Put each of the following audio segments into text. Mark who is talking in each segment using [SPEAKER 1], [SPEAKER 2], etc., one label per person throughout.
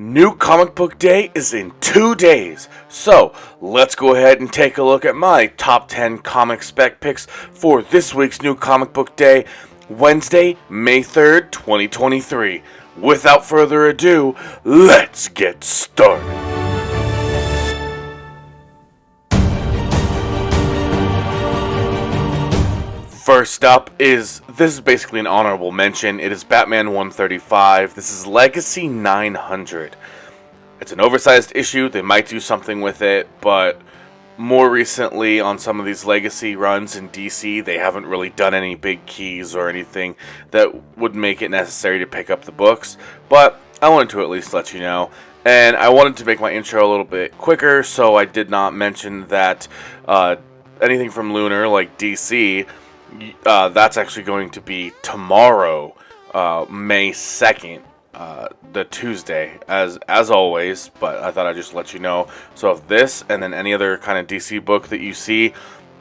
[SPEAKER 1] New comic book day is in 2 days, so let's go ahead and take a look at my top 10 comic spec picks for this week's new comic book day, Wednesday, May 3rd, 2023. Without further ado, let's get started. First up this is basically an honorable mention. It is Batman 135. This is Legacy 900. It's an oversized issue. They might do something with it, but more recently on some of these Legacy runs in DC, they haven't really done any big keys or anything that would make it necessary to pick up the books, but I wanted to at least let you know. And I wanted to make my intro a little bit quicker, so I did not mention that anything from Lunar, like DC, that's actually going to be tomorrow, May 2nd, the Tuesday, as always, but I thought I'd just let you know. So if this and then any other kind of DC book that you see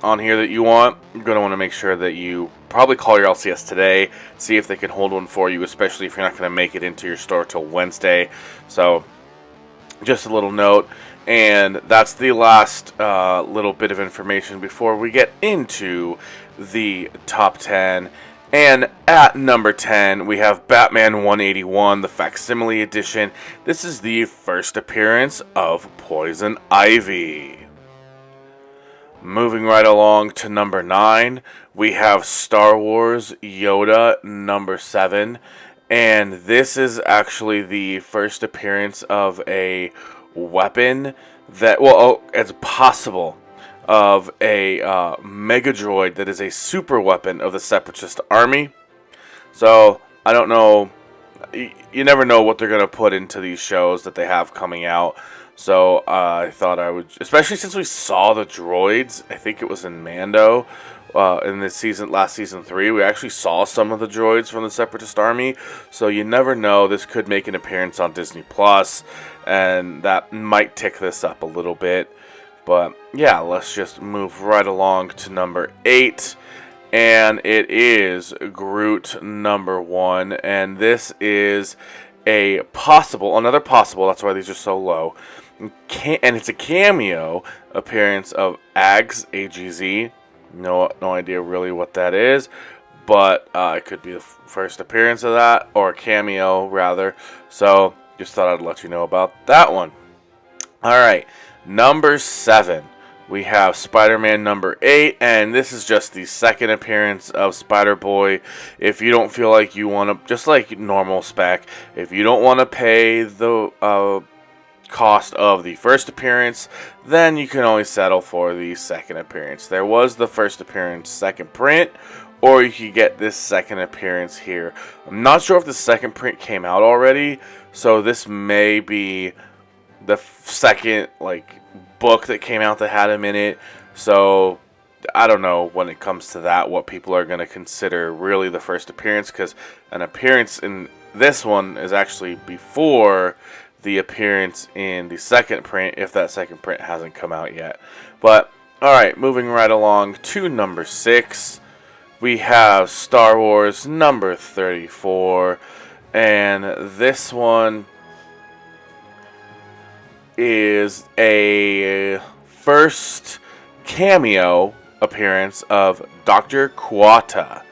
[SPEAKER 1] on here that you want, you're going to want to make sure that you probably call your LCS today, see if they can hold one for you, especially if you're not going to make it into your store till Wednesday. So just a little note. And that's the last little bit of information before we get into the top 10. And at number 10, we have Batman 181, the Facsimile Edition. This is the first appearance of Poison Ivy. Moving right along to number 9, we have Star Wars Yoda number 7. And this is actually the first appearance of a weapon that, well, it's possible, of a Mega Droid that is a super weapon of the Separatist army. So I don't know, you never know what they're going to put into these shows that they have coming out. So I thought I would, especially since we saw the droids, I think it was in Mando, in this season, last season 3, we actually saw some of the droids from the Separatist army. So you never know, this could make an appearance on Disney Plus, and that might tick this up a little bit. But yeah, let's just move right along to number 8, and it is Groot number 1, and this is another possible, that's why these are so low, and it's a cameo appearance of Ags, A-G-Z. No idea really what that is, but it could be the first appearance of that, or a cameo rather. So just thought I'd let you know about that one. Alright, number 7, we have Spider-Man number 8, and this is just the second appearance of Spiderboy. If you don't feel like you want to, just like normal Spec, if you don't want to pay the cost of the first appearance, then you can always settle for the second appearance. There was the first appearance second print, or you could get this second appearance here. I'm not sure if the second print came out already, so this may be the second book that came out that had him in it. So I don't know when it comes to that what people are going to consider really the first appearance, because an appearance in this one is actually before the appearance in the second print, if that second print hasn't come out yet. But alright, moving right along to number 6, we have Star Wars number 34, and this one is a first cameo appearance of Dr. Quata.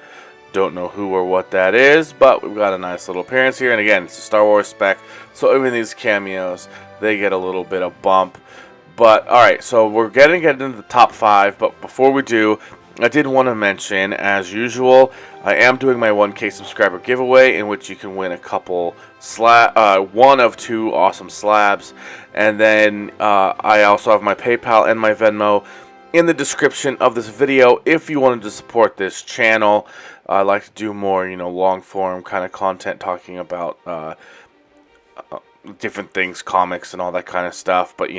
[SPEAKER 1] Don't know who or what that is, but we've got a nice little appearance here. And again, it's a Star Wars spec, so even these cameos, they get a little bit of bump. But alright, so we're getting into the top 5, but before we do, I did want to mention, as usual, I am doing my 1K subscriber giveaway, in which you can win a couple one of 2 awesome slabs. And then I also have my PayPal and my Venmo in the description of this video if you wanted to support this channel. I like to do more, long form kind of content talking about different things, comics and all that kind of stuff. But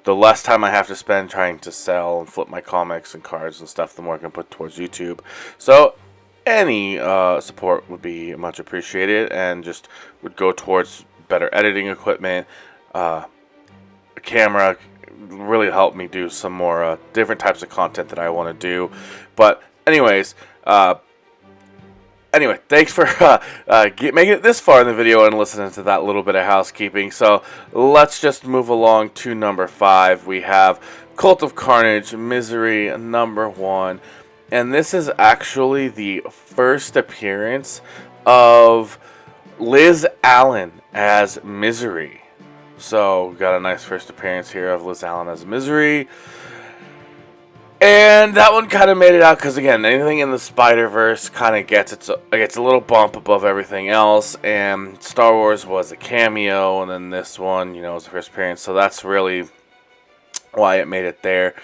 [SPEAKER 1] the less time I have to spend trying to sell and flip my comics and cards and stuff, the more I can put towards YouTube. So any support would be much appreciated, and just would go towards better editing equipment, a camera, really help me do some more different types of content that I want to do. But anyways, anyway, thanks for making it this far in the video and listening to that little bit of housekeeping. So let's just move along to number 5. We have Cult of Carnage, Misery, number 1. And this is actually the first appearance of Liz Allen as Misery. So we got a nice first appearance here of Liz Allen as Misery. And that one kind of made it out because, again, anything in the Spiderverse kind of gets a little bump above everything else. And Star Wars was a cameo, and then this one, was the first appearance. So that's really why it made it there.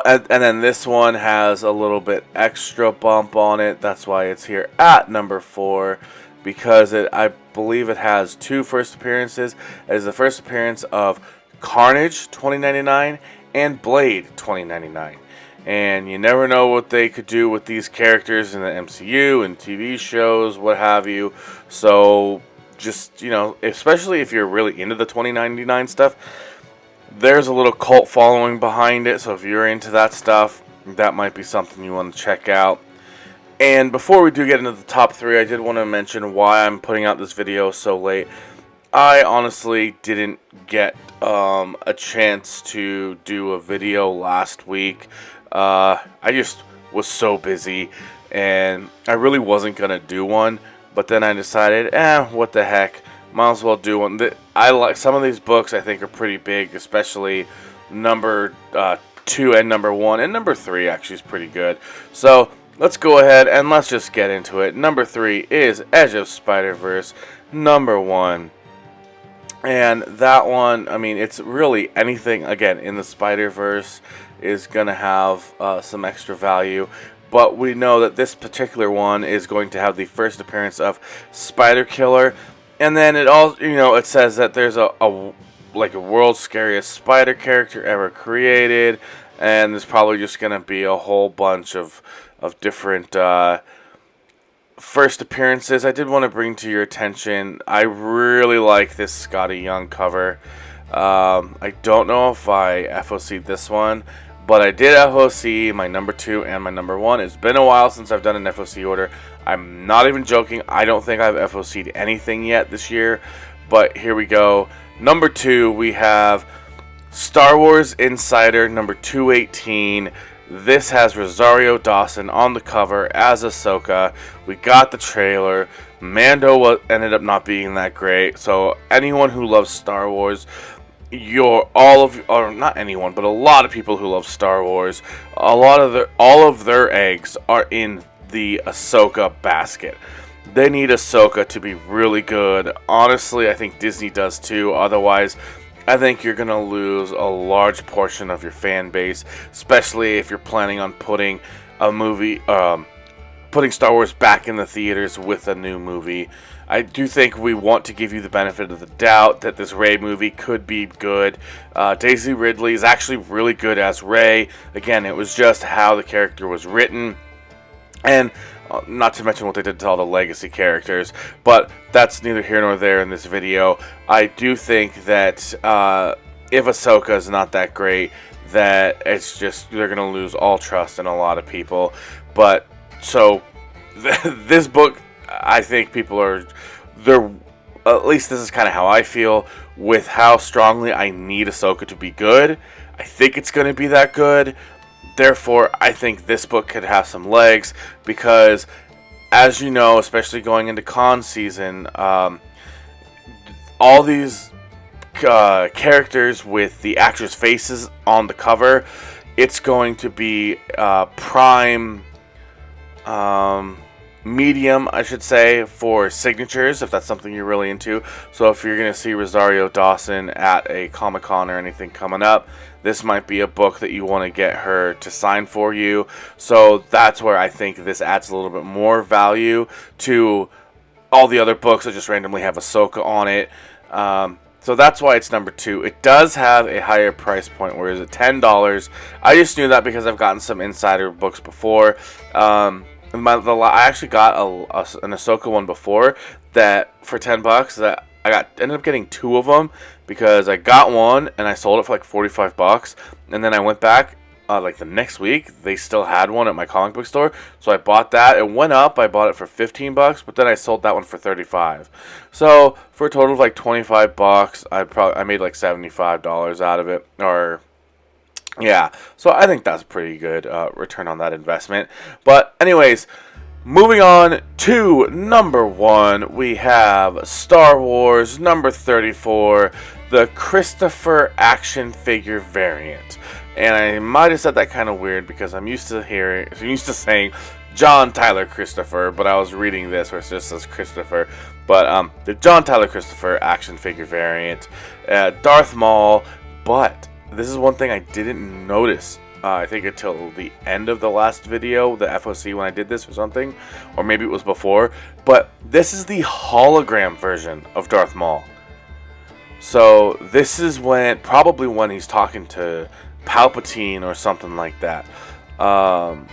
[SPEAKER 1] And then this one has a little bit extra bump on it. That's why it's here at number 4. Because I believe it has 2 first appearances. It is the first appearance of Carnage 2099 and Blade 2099. And you never know what they could do with these characters in the MCU and TV shows, what have you. So, just, especially if you're really into the 2099 stuff, there's a little cult following behind it. So if you're into that stuff, that might be something you want to check out. And before we do get into the top 3, I did want to mention why I'm putting out this video so late. I honestly didn't get a chance to do a video last week. I just was so busy, and I really wasn't going to do one, but then I decided, what the heck, might as well do one. I like some of these books. I think are pretty big, especially number 2 and number 1, and number 3 actually is pretty good. So let's go ahead and let's just get into it. Number 3 is Edge of Spiderverse, number 1. And that one, it's really anything, again, in the Spiderverse is going to have some extra value. But we know that this particular one is going to have the first appearance of Spider Killer. And then it all, it says that there's a world's scariest spider character ever created. And there's probably just going to be a whole bunch of different first appearances. I did want to bring to your attention, I really like this Scotty Young cover. I don't know if I FOC'd this one, but I did FOC my number 2 and my number 1. It's been a while since I've done an FOC order. I'm not even joking. I don't think I've FOC'd anything yet this year, but here we go. Number 2, we have Star Wars Insider number 218. This has Rosario Dawson on the cover as Ahsoka. We got the trailer. Mando ended up not being that great. So anyone who loves Star Wars, not anyone, but a lot of people who love Star Wars, all of their eggs are in the Ahsoka basket. They need Ahsoka to be really good. Honestly, I think Disney does too. Otherwise, I think you're going to lose a large portion of your fan base, especially if you're planning on putting Star Wars back in the theaters with a new movie. I do think we want to give you the benefit of the doubt that this Rey movie could be good. Daisy Ridley is actually really good as Rey. Again, it was just how the character was written. And not to mention what they did to all the legacy characters, but that's neither here nor there in this video. I do think that if Ahsoka is not that great, that it's just they're going to lose all trust in a lot of people. But so this book, I think people at least this is kind of how I feel with how strongly I need Ahsoka to be good. I think it's going to be that good. Therefore, I think this book could have some legs because, as you know, especially going into con season, all these characters with the actors' faces on the cover, it's going to be prime medium, I should say, for signatures, if that's something you're really into. So if you're going to see Rosario Dawson at a Comic-Con or anything coming up, this might be a book that you want to get her to sign for you. So that's where I think this adds a little bit more value to all the other books that just randomly have Ahsoka on it. So that's why it's number 2. It does have a higher price point, whereas at $10, I just knew that because I've gotten some Insider books before. I actually got an Ahsoka one before that for $10 that ended up getting 2 of them because I got one and I sold it for like $45, and then I went back like the next week, they still had one at my comic book store, so I bought that. It went up. I bought it for $15, but then I sold that one for $35. So for a total of like $25, I made like $75 out of it, or yeah. So I think that's pretty good return on that investment. But anyways, moving on to number 1, we have Star Wars number 34, the Christopher action figure variant. And I might have said that kind of weird because I'm used to saying John Tyler Christopher, but I was reading this where it just says Christopher. But the John Tyler Christopher action figure variant, Darth Maul. But this is one thing I didn't notice, I think until the end of the last video, the FOC, when I did this or something, or maybe it was before. But this is the hologram version of Darth Maul. So this is probably when he's talking to Palpatine or something like that. And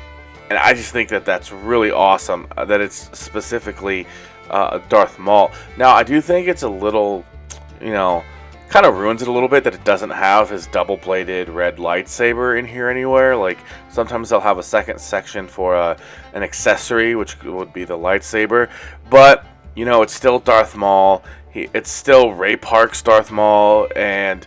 [SPEAKER 1] I just think that that's really awesome that it's specifically Darth Maul. Now, I do think it's a little, kind of ruins it a little bit that it doesn't have his double-bladed red lightsaber in here anywhere. Like, sometimes they'll have a second section for an accessory, which would be the lightsaber. But, it's still Darth Maul. It's still Ray Park's Darth Maul. And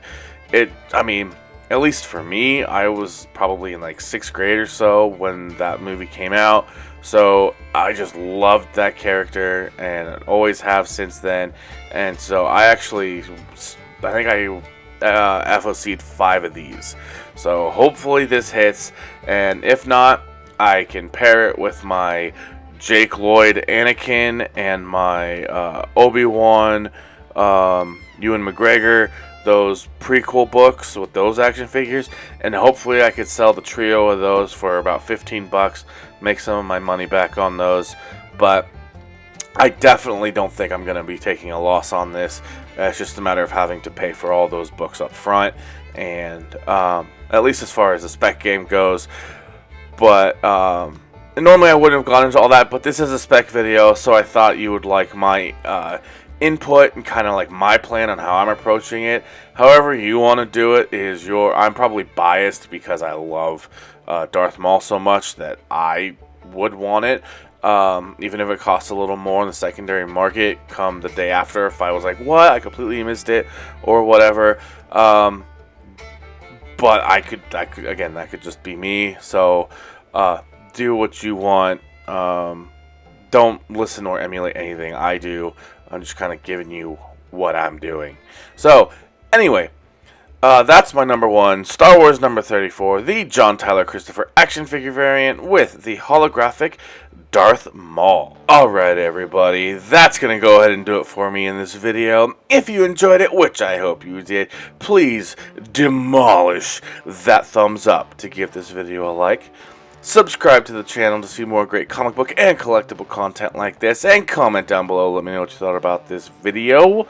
[SPEAKER 1] at least for me, I was probably in like 6th grade or so when that movie came out. So I just loved that character and always have since then. And so I think I FOC'd 5 of these. So hopefully this hits. And if not, I can pair it with my Jake Lloyd Anakin and my Obi-Wan Ewan McGregor, those prequel books with those action figures, and hopefully I could sell the trio of those for about $15, make some of my money back on those. But I definitely don't think I'm going to be taking a loss on this. It's just a matter of having to pay for all those books up front, and at least as far as the Spec game goes. But normally I wouldn't have gone into all that, but this is a Spec video, so I thought you would like my input and kind of like my plan on how I'm approaching it. However you want to do it is I'm probably biased because I love Darth Maul so much that I would want it, even if it costs a little more in the secondary market come the day after, if I was like, what, I completely missed it or whatever. But I could again, that could just be me. So do what you want. Don't listen or emulate anything I do. I'm just kind of giving you what I'm doing. So, anyway, that's my number 1, Star Wars number 34, the John Tyler Christopher action figure variant with the holographic Darth Maul. Alright, everybody, that's going to go ahead and do it for me in this video. If you enjoyed it, which I hope you did, please demolish that thumbs up to give this video a like. Subscribe to the channel to see more great comic book and collectible content like this. And comment down below. Let me know what you thought about this video.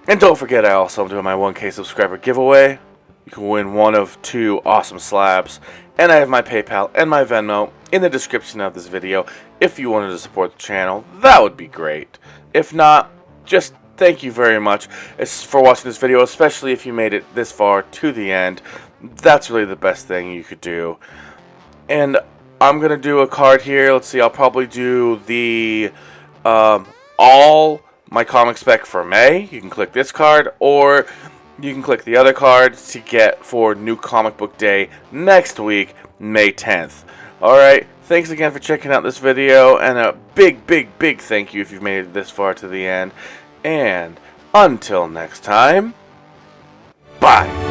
[SPEAKER 1] And don't forget, I also am doing my 1K subscriber giveaway. You can win one of 2 awesome slabs. And I have my PayPal and my Venmo in the description of this video. If you wanted to support the channel, that would be great. If not, just thank you very much for watching this video, especially if you made it this far to the end. That's really the best thing you could do. And I'm going to do a card here. Let's see, I'll probably do the all my comic spec for May. You can click this card, or you can click the other card to get for New Comic Book Day next week, May 10th. Alright, thanks again for checking out this video, and a big, big, big thank you if you've made it this far to the end. And until next time, bye!